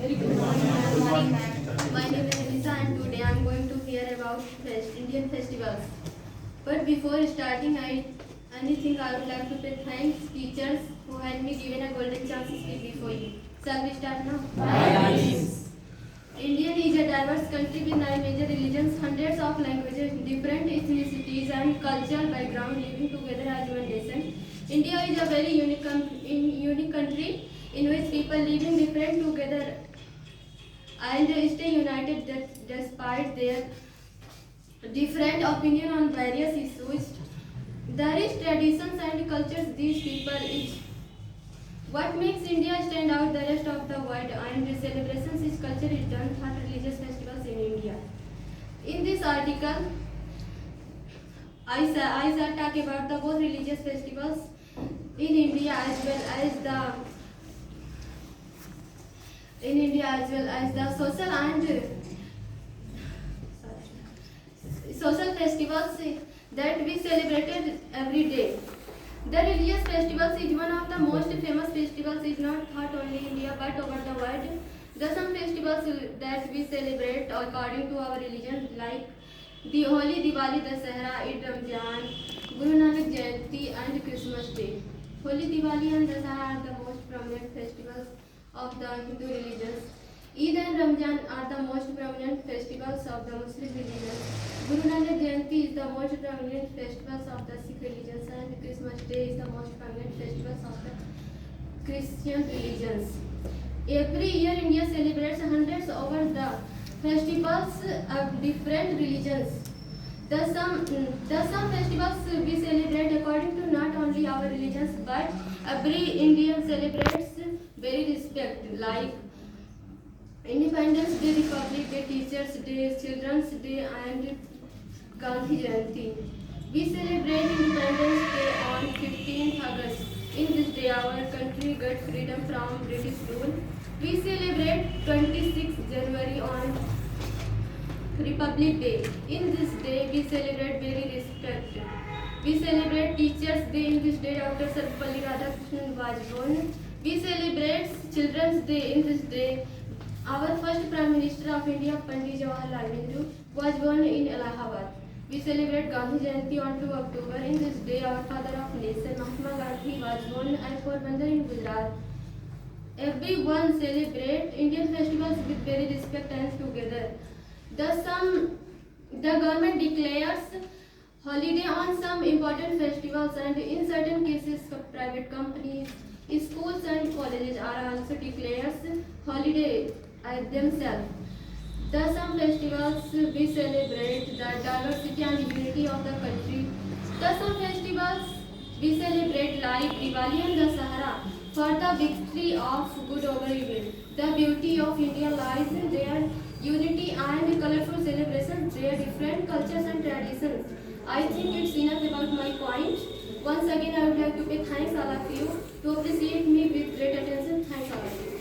Very good morning. Good morning, ma'am. My name is Lisa and today I am going to hear about Indian festivals. But before starting, anything I would like to pay thanks teachers who had me given a golden chance to speak before you. Shall we start now? Nice. India is a diverse country with 9 major religions, hundreds of languages, different ethnicities and cultural backgrounds living together as one nation. India is a very unique country in which people living different together and stay united despite their different opinion on various issues. There is traditions and cultures these people each. What makes India stand out the rest of the world and celebrations is culture is done for religious festivals in India. In this article, I shall talk about the both religious festivals in India as well as the social festivals that we celebrated every day. The religious festivals is one of the most famous festivals is not thought only in India but over the world. There are some festivals that we celebrate according to our religion like the Holi, Diwali, Dasahara, Eid Ramzan, Guru Nanak Jayanti and Christmas Day. Holi, Diwali and Dasahara are the most prominent festivals of the Hindu religions. Eid and Ramzan are the most prominent festivals of the Muslim religion. Guru Nanak Jayanti is the most prominent festivals of the Sikh religions and Christmas Day is the most prominent festivals of the Christian religions. Every year India celebrates hundreds over the festivals of different religions. Some festivals we celebrate according to not only our religions but every Indian celebrates very respect like Independence Day, Republic Day, Teachers Day, Children's Day and Gandhi Jayanti. We celebrate Independence Day on 15th August. In this day our country got freedom from British rule. We celebrate 26th January on Republic Day. In this day we celebrate very respect. We celebrate Teachers Day. In this day Dr. Sarvapalli Radhakrishnan was born. We celebrate Children's Day. In this day our first Prime Minister of India, Pandit Jawaharlal Nehru, was born in Allahabad. We celebrate Gandhi Jayanti on 2 October. In this day, our father of nation, Mahatma Gandhi, was born at Porbandar in Gujarat. Everyone celebrate Indian festivals with very respect and together. The government declares holiday on some important festivals and in certain cases private companies, schools and colleges are also declares holiday themselves. Thus, some festivals we celebrate the diversity and unity of the country. Thus, some festivals we celebrate like Diwali and Dasahara for the victory of good over evil. The beauty of India lies in their unity and colorful celebrations, their different cultures and traditions. I think it's enough about my point. Once again, I would like to pay thanks all of you to appreciate me with great attention. Thanks all of you.